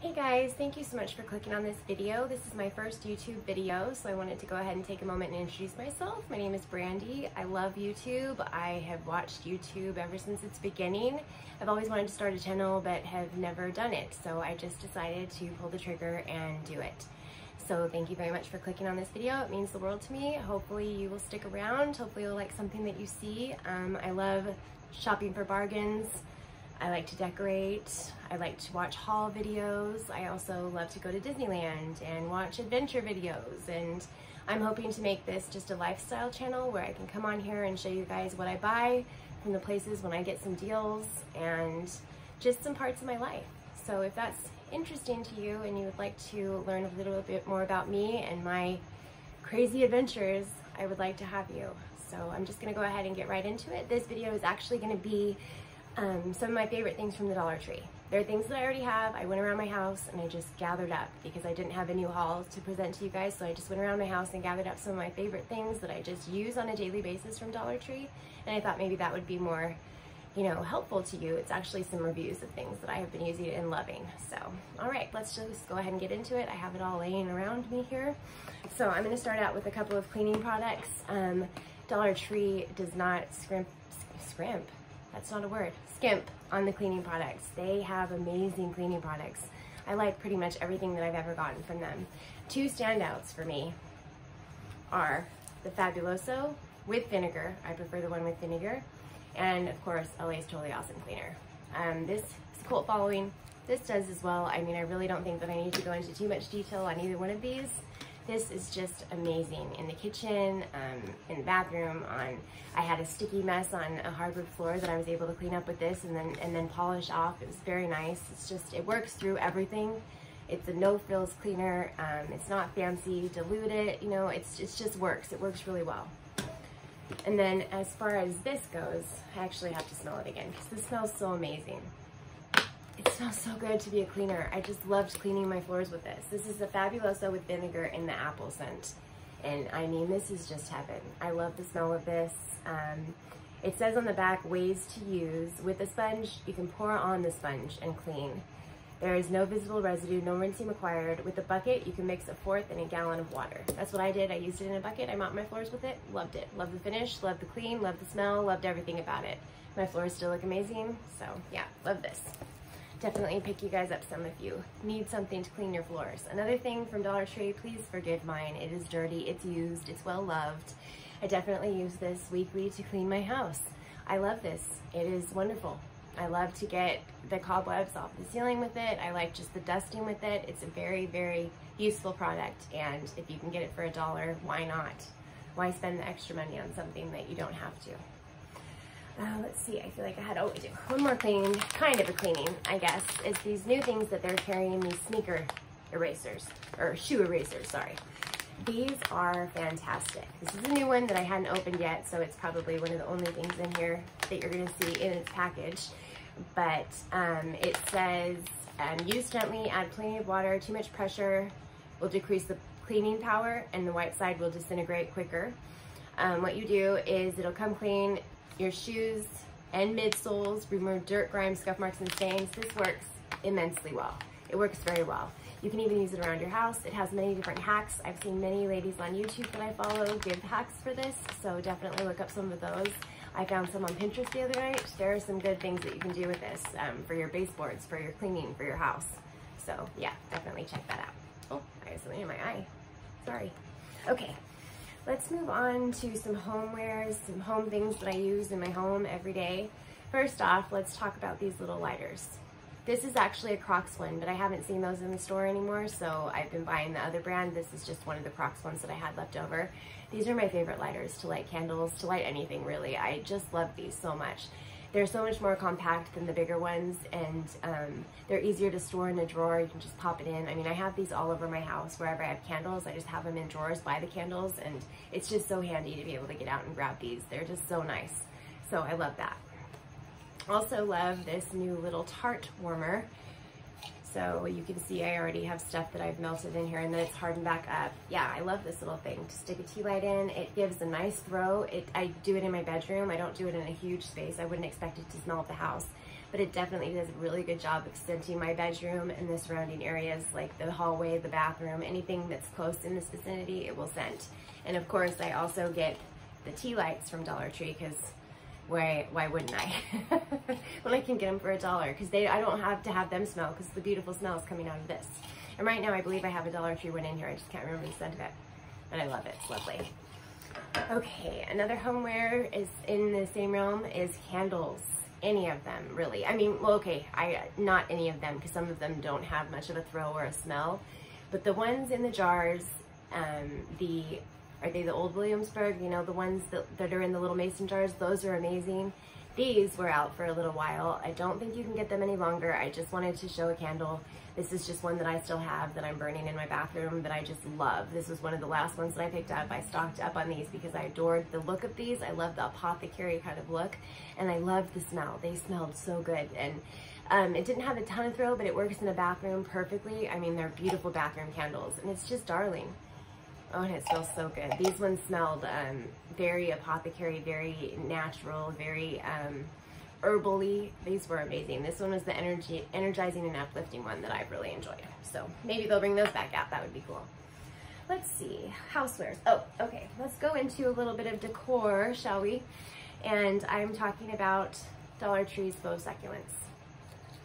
Hey guys, thank you so much for clicking on this video. This is my first YouTube video, so I wanted to go ahead and take a moment and introduce myself. My name is Brandy. I love YouTube. I have watched YouTube ever since its beginning. I've always wanted to start a channel but have never done it, so I just decided to pull the trigger and do it. So thank you very much for clicking on this video. It means the world to me. Hopefully you will stick around. Hopefully you'll like something that you see. I love shopping for bargains. I like to decorate. I like to watch haul videos. I also love to go to Disneyland and watch adventure videos. And I'm hoping to make this just a lifestyle channel where I can come on here and show you guys what I buy from the places when I get some deals and just some parts of my life. So if that's interesting to you and you would like to learn a little bit more about me and my crazy adventures, I would like to have you. So I'm just gonna go ahead and get right into it. This video is actually gonna be some of my favorite things from the Dollar Tree. There are things that I already have. I went around my house and I just gathered up because I didn't have any hauls to present to you guys, so I just went around my house and gathered up some of my favorite things that I just use on a daily basis from Dollar Tree, and I thought maybe that would be more, you know, helpful to you. It's actually some reviews of things that I have been using and loving. So, all right, let's just go ahead and get into it. I have it all laying around me here. So I'm gonna start out with a couple of cleaning products. Dollar Tree does not skimp, that's not a word, skimp on the cleaning products. They have amazing cleaning products. I like pretty much everything that I've ever gotten from them. Two standouts for me are the Fabuloso with vinegar. I prefer the one with vinegar. And of course, LA's Totally Awesome Cleaner. This is a cult following. This does as well. I mean, I really don't think that I need to go into too much detail on either one of these. This is just amazing. In the kitchen, in the bathroom, I had a sticky mess on a hardwood floor that I was able to clean up with this and then polish off. It was very nice. It's just, it works through everything. It's a no-frills cleaner. It's not fancy, dilute it, you know, it just works. It works really well. And then as far as this goes, I actually have to smell it again because this smells so amazing. It smells so good to be a cleaner. I just loved cleaning my floors with this. This is the Fabuloso with vinegar in the apple scent. And I mean, this is just heaven. I love the smell of this. It says on the back, ways to use. With a sponge, you can pour on the sponge and clean. There is no visible residue, no rinsing required. With a bucket, you can mix a fourth in a gallon of water. That's what I did. I used it in a bucket. I mopped my floors with it. Loved it. Loved the finish, loved the clean, loved the smell, loved everything about it. My floors still look amazing. So yeah, love this. Definitely pick you guys up some if you need something to clean your floors. Another thing from Dollar Tree, please forgive mine. It is dirty, it's used, it's well loved. I definitely use this weekly to clean my house. I love this. It is wonderful. I love to get the cobwebs off the ceiling with it. I like just the dusting with it. It's a very, very useful product, and if you can get it for $1, why not? Why spend the extra money on something that you don't have to? Let's see, I feel like I do one more cleaning, kind of a cleaning, I guess, is these new things that they're carrying, these sneaker erasers, or shoe erasers, sorry. These are fantastic. This is a new one that I hadn't opened yet, so it's probably one of the only things in here that you're gonna see in its package. But it says, use gently, add plenty of water, too much pressure will decrease the cleaning power and the white side will disintegrate quicker. What you do is it'll come clean your shoes and midsoles, remove dirt, grime, scuff marks, and stains. This works immensely well. It works very well. You can even use it around your house. It has many different hacks. I've seen many ladies on YouTube that I follow give hacks for this, so definitely look up some of those. I found some on Pinterest the other night. There are some good things that you can do with this for your baseboards, for your cleaning, for your house. So yeah, definitely check that out. Oh, I have something in my eye. Sorry. Okay. Let's move on to some homewares, some home things that I use in my home every day. First off, let's talk about these little lighters. This is actually a Crocs one, but I haven't seen those in the store anymore, so I've been buying the other brand. This is just one of the Crocs ones that I had left over. These are my favorite lighters to light candles, to light anything really. I just love these so much. They're so much more compact than the bigger ones, and they're easier to store in a drawer. You can just pop it in. I mean, I have these all over my house. Wherever I have candles, I just have them in drawers by the candles, and it's just so handy to be able to get out and grab these. They're just so nice. So I love that. Also love this new little tart warmer. So you can see I already have stuff that I've melted in here and then it's hardened back up. Yeah, I love this little thing to stick a tea light in. It gives a nice throw. I do it in my bedroom. I don't do it in a huge space. I wouldn't expect it to smell at the house. but it definitely does a really good job extending my bedroom and the surrounding areas, like the hallway, the bathroom, anything that's close in this vicinity, it will scent. And of course, I also get the tea lights from Dollar Tree, because why wouldn't I? When I can get them for $1, because I don't have to have them smell, because the beautiful smell is coming out of this. And right now I believe I have a Dollar Tree one in here. I just can't remember the scent of it, but I love it. It's lovely. Okay, another homeware is in the same realm is candles. Any of them, really. I mean, well, okay, not any of them, because some of them don't have much of a throw or a smell, but the ones in the jars, are they the old Williamsburg? You know, the ones that are in the little mason jars, those are amazing. These were out for a little while. I don't think you can get them any longer. I just wanted to show a candle. This is just one that I still have that I'm burning in my bathroom that I just love. This was one of the last ones that I picked up. I stocked up on these because I adored the look of these. I love the apothecary kind of look, and I loved the smell. They smelled so good, and it didn't have a ton of throw, but it works in a bathroom perfectly. I mean, they're beautiful bathroom candles, and it's just darling. Oh, and it smells so good. These ones smelled very apothecary, very natural, very herbally. These were amazing. This one was the energizing and uplifting one that I've really enjoyed. So maybe they'll bring those back out. That would be cool. Let's see, housewares. Oh, okay. Let's go into a little bit of decor, shall we? And I'm talking about Dollar Tree's faux succulents.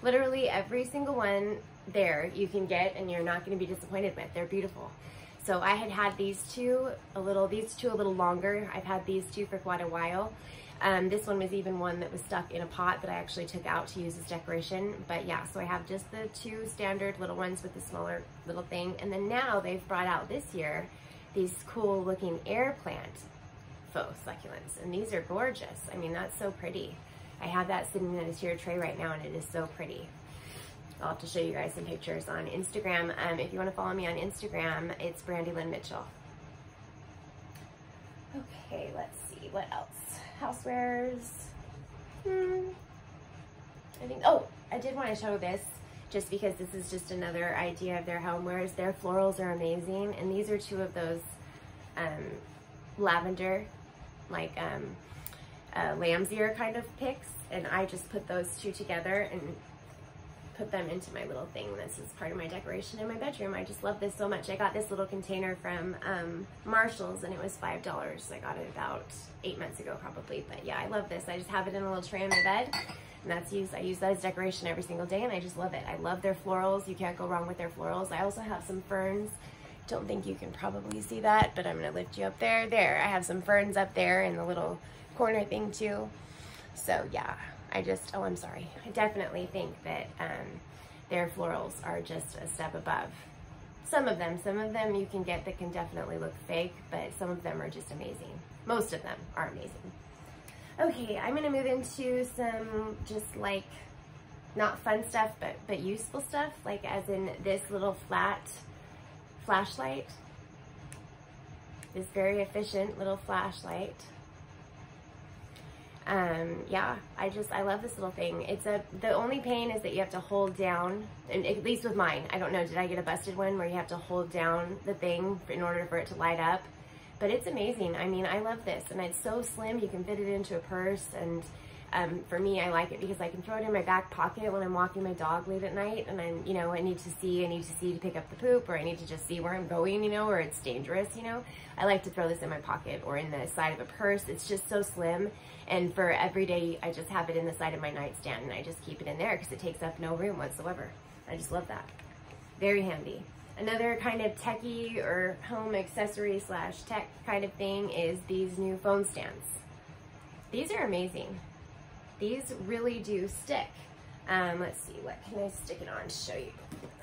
Literally every single one there you can get, and you're not going to be disappointed with. They're beautiful. So I had these two a little longer. I've had these two for quite a while. This one was even one that was stuck in a pot that I actually took out to use as decoration. But yeah, so I have just the two standard little ones with the smaller little thing. And then now they've brought out this year these cool looking air plant faux succulents. And these are gorgeous. I mean, that's so pretty. I have that sitting in a tier tray right now, and it is so pretty. I'll have to show you guys some pictures on Instagram. If you want to follow me on Instagram, it's Brandy Lynn Mitchell. Okay, let's see, what else? Housewares. I think, oh, I did want to show this just because this is just another idea of their homewares. Their florals are amazing, and these are two of those lavender, like lamb's ear kind of picks, and I just put those two together and put them into my little thing. This is part of my decoration in my bedroom. I just love this so much. I got this little container from Marshall's, and it was $5. I got it about 8 months ago probably, but yeah, I love this. I just have it in a little tray on my bed, and I use that as decoration every single day, and I just love it. I love their florals. You can't go wrong with their florals. I also have some ferns. Don't think you can probably see that, but I'm gonna lift you up there. There, I have some ferns up there in the little corner thing too. So yeah, oh, I'm sorry. I definitely think that their florals are just a step above. Some of them you can get that can definitely look fake, but some of them are just amazing. Most of them are amazing. Okay, I'm gonna move into some just like, not fun stuff, but useful stuff, like as in this little flat flashlight. This very efficient little flashlight. Yeah, I love this little thing. The only pain is that you have to hold down, and at least with mine, I don't know, did I get a busted one where you have to hold down the thing in order for it to light up? But it's amazing. I mean, I love this, and it's so slim, you can fit it into a purse, and for me, I like it because I can throw it in my back pocket when I'm walking my dog late at night, and I need to see to pick up the poop, or I need to just see where I'm going, or it's dangerous, I like to throw this in my pocket or in the side of a purse. It's just so slim, and for every day, I just have it in the side of my nightstand, and I just keep it in there because it takes up no room whatsoever. I just love that. Very handy. Another kind of techie or home accessory / tech kind of thing is these new phone stands. These are amazing. These really do stick. Let's see, what can I stick it on to show you?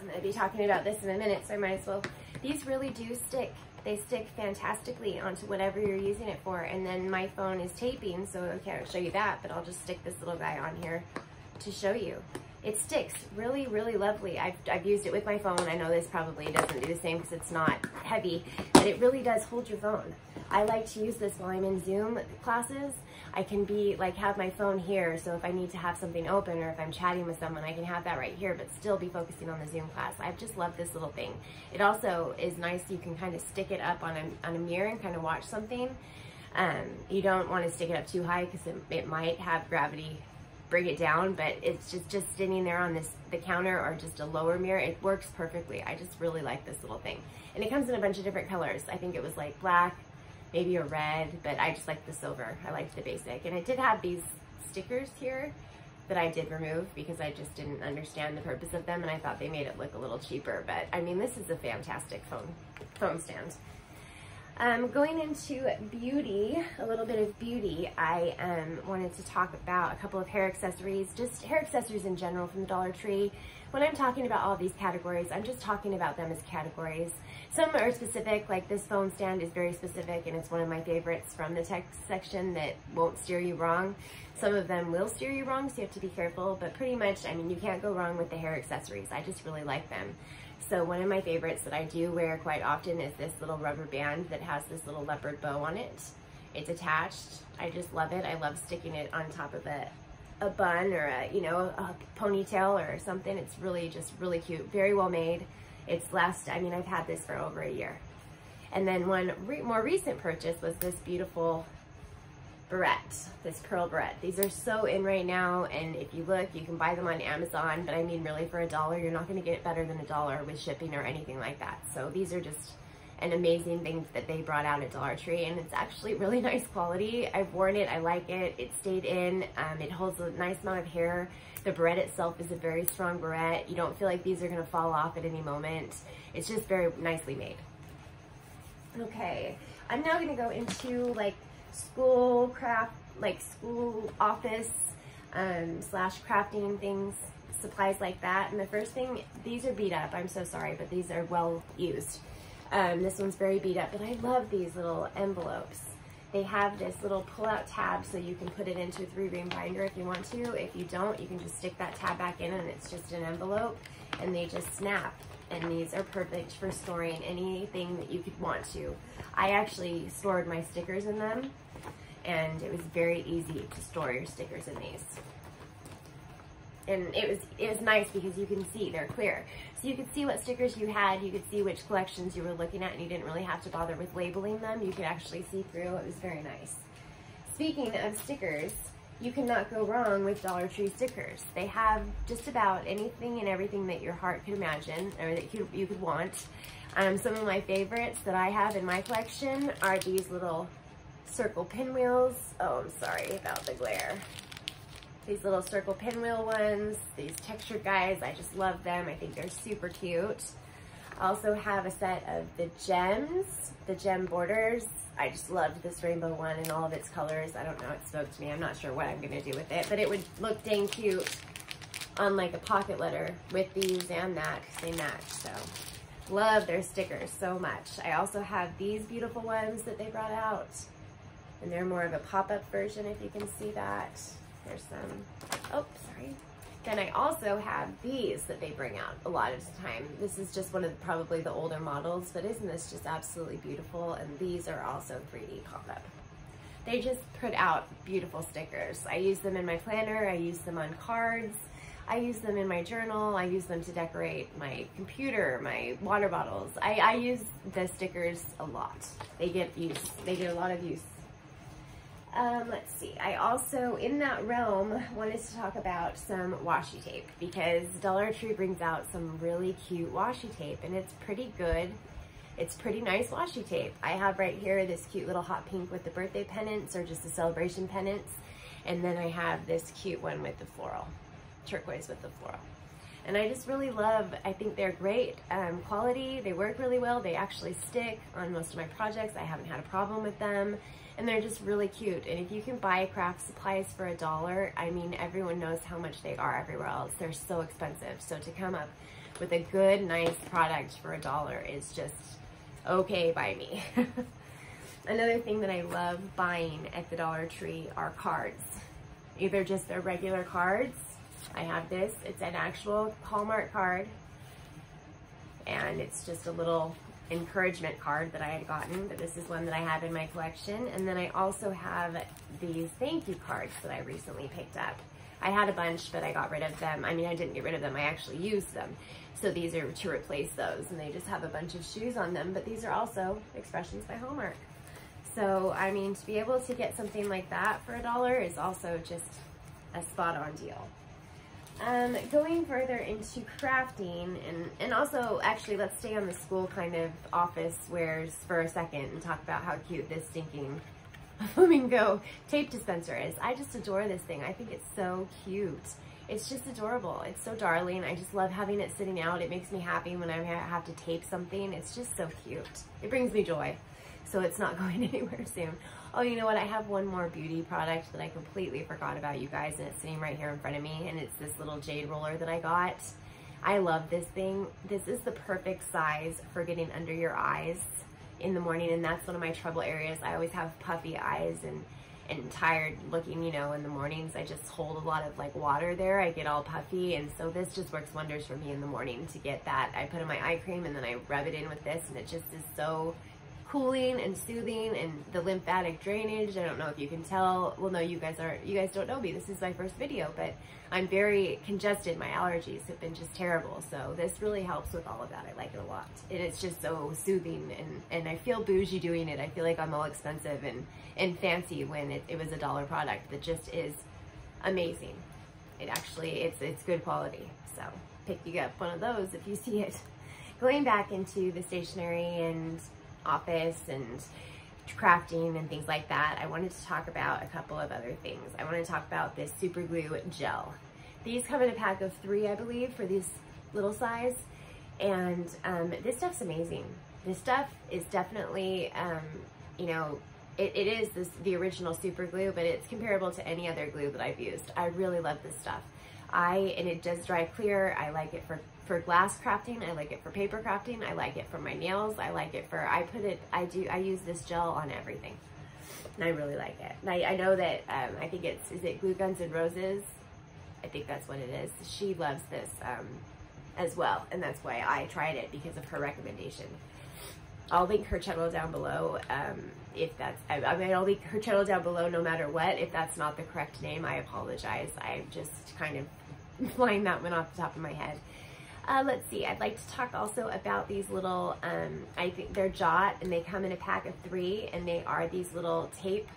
I'm going to be talking about this in a minute, so I might as well. These really do stick. They stick fantastically onto whatever you're using it for. And then my phone is taping, so I can't show you that, but I'll just stick this little guy on here to show you. It sticks really, really lovely. I've used it with my phone. I know this probably doesn't do the same because it's not heavy, but it really does hold your phone. I like to use this while I'm in Zoom classes. I can have my phone here, so if I need to have something open or if I'm chatting with someone, I can have that right here, but still be focusing on the Zoom class. I've just loved this little thing. It also is nice. You can kind of stick it up on a mirror and kind of watch something. You don't want to stick it up too high because it might have gravity bring it down, but it's just sitting there on the counter or just a lower mirror. It works perfectly. I just really like this little thing. And it comes in a bunch of different colors. I think it was like black, maybe a red, but I just like the silver. I liked the basic. And it did have these stickers here that I did remove because I just didn't understand the purpose of them, and I thought they made it look a little cheaper. But I mean, this is a fantastic phone stand. Going into beauty, a little bit of beauty, I wanted to talk about a couple of hair accessories, just hair accessories in general from the Dollar Tree. When I'm talking about all these categories, I'm just talking about them as categories. Some are specific, like this phone stand is very specific, and it's one of my favorites from the tech section that won't steer you wrong. Some of them will steer you wrong, so you have to be careful, but pretty much, I mean, you can't go wrong with the hair accessories. I just really like them. So one of my favorites that I do wear quite often is this little rubber band that has this little leopard bow on it. It's attached. I just love it. I love sticking it on top of a bun or a ponytail or something. It's really just really cute. Very well made. I mean, I've had this for over a year. And then one more recent purchase was this beautiful barrette, this curl barrette. These are so in right now, and if you look, you can buy them on Amazon, but I mean, really, for $1, you're not going to get it better than $1 with shipping or anything like that. So these are just an amazing thing that they brought out at Dollar Tree, and it's actually really nice quality. I've worn it, I like it, it stayed in, it holds a nice amount of hair. The barrette itself is a very strong barrette. You don't feel like these are going to fall off at any moment. It's just very nicely made. Okay, I'm now going to go into like school craft, like school office slash crafting things, supplies like that. And the first thing, these are beat up. I'm so sorry, but these are well used. This one's very beat up, but I love these little envelopes. They have this little pull-out tab so you can put it into a 3-ring binder if you want to. If you don't, you can just stick that tab back in and it's just an envelope, and they just snap. And these are perfect for storing anything that you could want to. I actually stored my stickers in them, and it was very easy to store your stickers in these. And it was nice because you can see they're clear. So you could see what stickers you had, you could see which collections you were looking at, and you didn't really have to bother with labeling them. You could actually see through. It was very nice. Speaking of stickers, you cannot go wrong with Dollar Tree stickers. They have just about anything and everything that your heart could imagine or that you could want. Some of my favorites that I have in my collection are these little circle pinwheels. Oh, I'm sorry about the glare. These little circle pinwheel ones, these textured guys, I just love them. I think they're super cute. I also have a set of the gems, the gem borders. I just loved this rainbow one in all of its colors. I don't know, it spoke to me. I'm not sure what I'm gonna do with it, but it would look dang cute on like a pocket letter with these and that, because they match. So love their stickers so much. I also have these beautiful ones that they brought out, and they're more of a pop-up version if you can see that. There's some, oh, sorry. Then I also have these that they bring out a lot of the time. This is just one of probably the older models, but isn't this just absolutely beautiful? And these are also 3D pop-up. They just put out beautiful stickers. I use them in my planner, I use them on cards, I use them in my journal, I use them to decorate my computer, my water bottles. I use the stickers a lot. They get a lot of use. Let's see, I also, in that realm, wanted to talk about some washi tape, because Dollar Tree brings out some really cute washi tape, and it's pretty good. It's pretty nice washi tape. I have right here this cute little hot pink with the birthday pennants, or just the celebration pennants, and then I have this cute one with the floral, turquoise with the floral. And I just really love, I think they're great quality, they work really well, they actually stick on most of my projects, I haven't had a problem with them. And they're just really cute. And if you can buy craft supplies for $1, I mean, everyone knows how much they are everywhere else. They're so expensive. So to come up with a good, nice product for $1 is just okay by me. Another thing that I love buying at the Dollar Tree are cards. Either just their regular cards. I have this. It's an actual Hallmark card. And it's just a little encouragement card that I had gotten, but this is one that I have in my collection. And then I also have these thank you cards that I recently picked up. I had a bunch, but I got rid of them. I mean, I didn't get rid of them, I actually used them. So these are to replace those, and they just have a bunch of shoes on them, but these are also Expressions by Hallmark. So, I mean, to be able to get something like that for $1 is also just a spot-on deal. Going further into crafting, and also, actually, let's stay on the school kind of office wares for a second and talk about how cute this stinking flamingo tape dispenser is. I just adore this thing. I think it's so cute. It's just adorable. It's so darling. I just love having it sitting out. It makes me happy when I have to tape something. It's just so cute. It brings me joy. So it's not going anywhere soon. Oh, you know what? I have one more beauty product that I completely forgot about, you guys, and it's sitting right here in front of me, and it's this little jade roller that I got. I love this thing. This is the perfect size for getting under your eyes in the morning, and that's one of my trouble areas. I always have puffy eyes and tired looking, you know, in the mornings. I just hold a lot of like water there. I get all puffy, and so this just works wonders for me in the morning to get that. I put in my eye cream and then I rub it in with this, and it just is so cooling and soothing, and the lymphatic drainage. I don't know if you can tell. Well, no, you guys don't know me. This is my first video, but I'm very congested. My allergies have been just terrible. So this really helps with all of that. I like it a lot. And it's just so soothing, and I feel bougie doing it. I feel like I'm all expensive and fancy when it was a $1 product that just is amazing. It actually, it's good quality. So pick you up one of those if you see it. Going back into the stationery and office and crafting and things like that, I wanted to talk about a couple of other things. I want to talk about this super glue gel. These come in a pack of 3, I believe, for this little size, and this stuff's amazing. This stuff is definitely, you know, it is the original super glue, but it's comparable to any other glue that I've used. I really love this stuff. And it does dry clear. I like it for glass crafting. I like it for paper crafting. I like it for my nails. I like it for, I use this gel on everything, and I really like it. And I know that, I think is it Glue Guns and Roses? I think that's what it is. She loves this, as well. And that's why I tried it, because of her recommendation. I'll link her channel down below. If that's, I mean, I'll link her channel down below no matter what. If that's not the correct name, I apologize. I'm just kind of flying that one off the top of my head. Let's see, I'd like to talk also about these little, I think they're Jot, and they come in a pack of 3, and they are these little tape,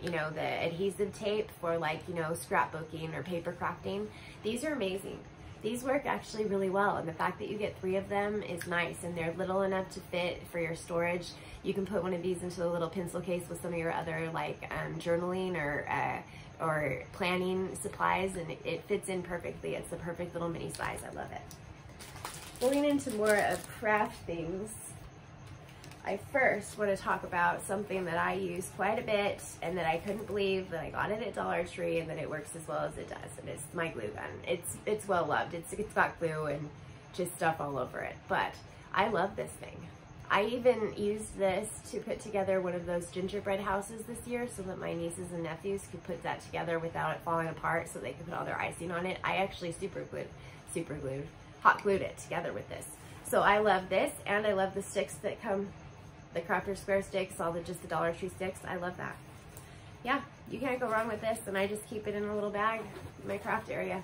you know, the adhesive tape for, like, you know, scrapbooking or paper crafting. These are amazing. These work actually really well, and the fact that you get 3 of them is nice, and they're little enough to fit for your storage. You can put one of these into a little pencil case with some of your other, like, journaling or planning supplies, and it fits in perfectly. It's the perfect little mini size. I love it. Going into more of craft things, I first want to talk about something that I use quite a bit, and that I couldn't believe that I got it at Dollar Tree and that it works as well as it does, and it's my glue gun. It's well loved. It's got glue and just stuff all over it, but I love this thing. I even used this to put together one of those gingerbread houses this year, so that my nieces and nephews could put that together without it falling apart, so they could put all their icing on it. I actually hot glued it together with this. So I love this, and I love the sticks that come, the Crafter's Square sticks, just the Dollar Tree sticks. I love that. Yeah, you can't go wrong with this, and I just keep it in a little bag in my craft area.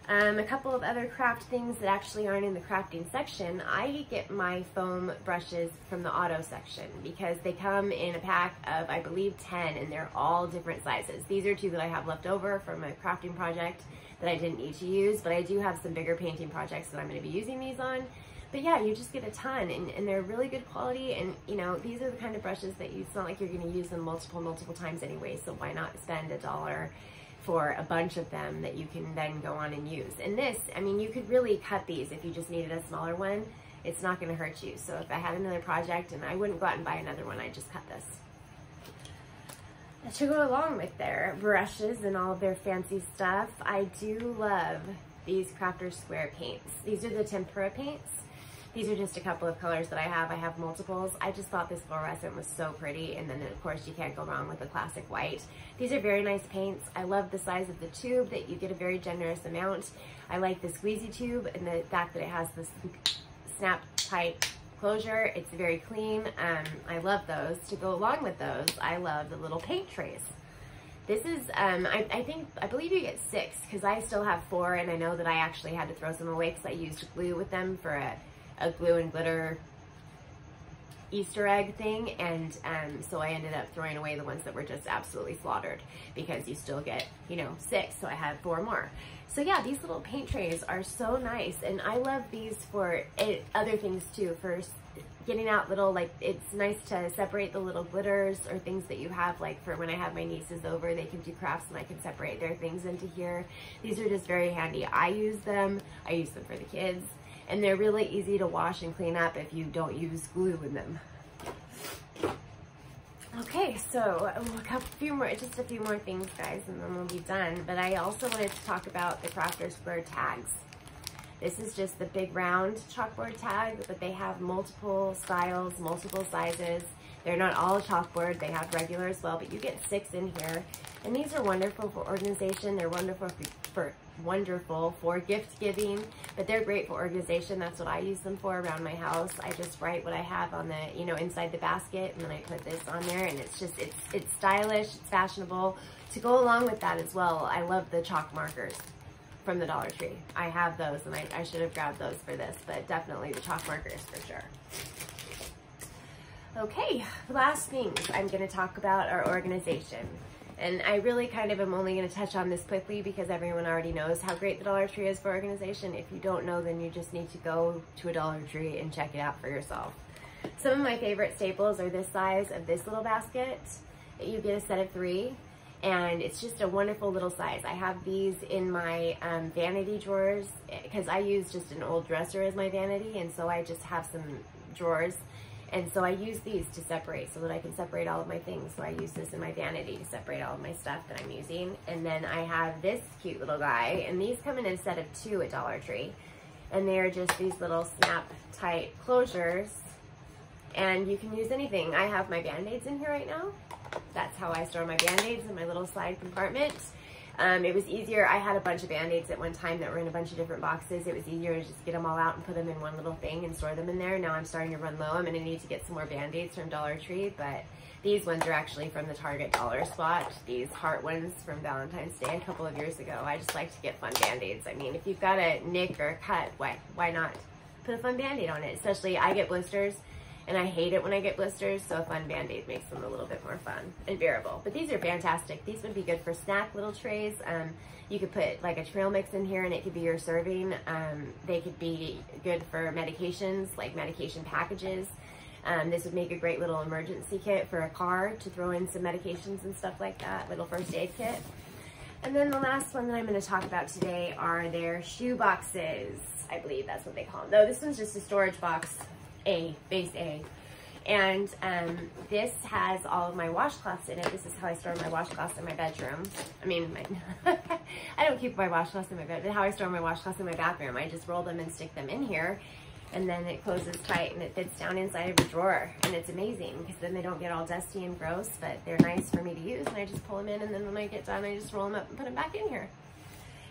A couple of other craft things that actually aren't in the crafting section. I get my foam brushes from the auto section, because they come in a pack of, I believe, 10, and they're all different sizes. These are 2 that I have left over from a crafting project that I didn't need to use, but I do have some bigger painting projects that I'm going to be using these on. But yeah, you just get a ton, and they're really good quality, and you know, these are the kind of brushes that it's not like you're going to use them multiple times anyway, so why not spend $1 for a bunch of them that you can then go on and use. And this, I mean, you could really cut these if you just needed a smaller one. It's not going to hurt you. So if I had another project, and I wouldn't go out and buy another one, I'd just cut this. To go along with their brushes and all of their fancy stuff, I do love these Crafter's Square paints. These are the tempera paints. These are just a couple of colors that I have. I have multiples. I just thought this fluorescent was so pretty, and then of course you can't go wrong with the classic white. These are very nice paints. I love the size of the tube, that you get a very generous amount. I like the squeezy tube and the fact that it has this snap tight closure. It's very clean. I love those. To go along with those, I love the little paint trays. This is, I believe you get 6, because I still have 4, and I know that I actually had to throw some away because I used glue with them for a glue and glitter Easter egg thing, and so I ended up throwing away the ones that were just absolutely slaughtered, because you still get, you know, 6, so I had 4 more. So yeah, these little paint trays are so nice, and I love these for other things too, for getting out little, like, it's nice to separate the little glitters or things that you have, like for when I have my nieces over, they can do crafts and I can separate their things into here. These are just very handy. I use them for the kids, and they're really easy to wash and clean up if you don't use glue in them. Okay, so just a few more things, guys, and then we'll be done. But I also wanted to talk about the Crafter Square tags. This is just the big round chalkboard tag, but they have multiple styles, multiple sizes. They're not all chalkboard, they have regular as well, but you get 6 in here. And these are wonderful for organization. They're wonderful for gift giving, but they're great for organization. That's what I use them for around my house. I just write what I have on the, you know, inside the basket, and then I put this on there, and it's just, it's stylish, it's fashionable. To go along with that as well, I love the chalk markers from the Dollar Tree. I have those, and I should have grabbed those for this, but definitely the chalk markers for sure. Okay, the last things I'm going to talk about are organization. And I really kind of am only going to touch on this quickly because everyone already knows how great the Dollar Tree is for organization. If you don't know, then you just need to go to a Dollar Tree and check it out for yourself. Some of my favorite staples are this size of this little basket. You get a set of 3. And it's just a wonderful little size. I have these in my vanity drawers because I use just an old dresser as my vanity, and so I just have some drawers. And so I use these to separate so that I can separate all of my things. So I use this in my vanity to separate all of my stuff that I'm using. And then I have this cute little guy, and these come in a set of 2 at Dollar Tree. And they're just these little snap tight closures. And you can use anything. I have my Band-Aids in here right now. That's how I store my Band-Aids, in my little slide compartment. It was easier. I had a bunch of Band-Aids at one time that were in a bunch of different boxes. It was easier to just get them all out and put them in one little thing and store them in there. Now I'm starting to run low. I'm going to need to get some more Band-Aids from Dollar Tree, but these ones are actually from the Target dollar spot. These heart ones from Valentine's Day a couple of years ago. I just like to get fun Band-Aids. I mean, if you've got a nick or a cut, why not put a fun Band-Aid on it? Especially, I get blisters, and I hate it when I get blisters, so a fun Band-Aid makes them a little bit more fun and bearable. But these are fantastic. These would be good for snack little trays. You could put like a trail mix in here and it could be your serving. They could be good for medications, like medication packages. This would make a great little emergency kit for a car to throw in some medications and stuff like that, little first aid kit. And then the last one that I'm going to talk about today are their shoe boxes. I believe that's what they call them. Though this one's just a storage box. Base A. And this has all of my washcloths in it. This is how I store my washcloths in my bedroom. I mean, I don't keep my washcloths in my bed, but how I store my washcloths in my bathroom. I just roll them and stick them in here, and then it closes tight and it fits down inside of a drawer. And it's amazing because then they don't get all dusty and gross, but they're nice for me to use, and I just pull them in, and then when I get done, I just roll them up and put them back in here.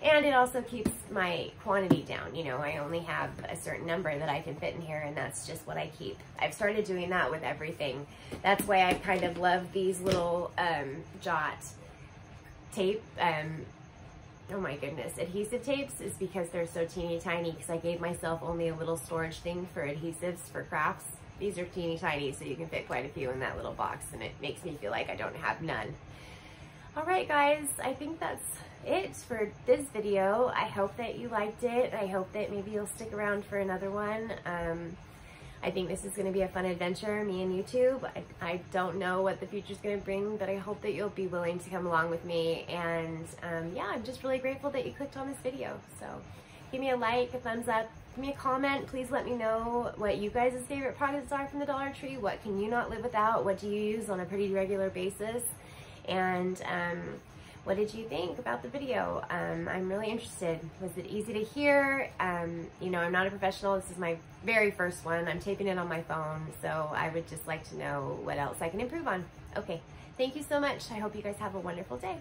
And it also keeps my quantity down. You know, I only have a certain number that I can fit in here, and that's just what I keep. I've started doing that with everything. That's why I kind of love these little Jot tape, oh my goodness, adhesive tapes, is because they're so teeny tiny, because I gave myself only a little storage thing for adhesives for crafts. These are teeny tiny, so you can fit quite a few in that little box, and it makes me feel like I don't have none. All right, guys, I think that's it for this video. I hope that you liked it. I hope that maybe you'll stick around for another one. I think this is going to be a fun adventure, me and YouTube. I don't know what the future's going to bring, but I hope that you'll be willing to come along with me. And yeah, I'm just really grateful that you clicked on this video. So give me a like, a thumbs up, give me a comment. Please let me know what you guys' favorite products are from the Dollar Tree. What can you not live without? What do you use on a pretty regular basis? And what did you think about the video? I'm really interested. Was it easy to hear? You know, I'm not a professional. This is my very first one. I'm taping it on my phone, so I would just like to know what else I can improve on. Okay, thank you so much. I hope you guys have a wonderful day.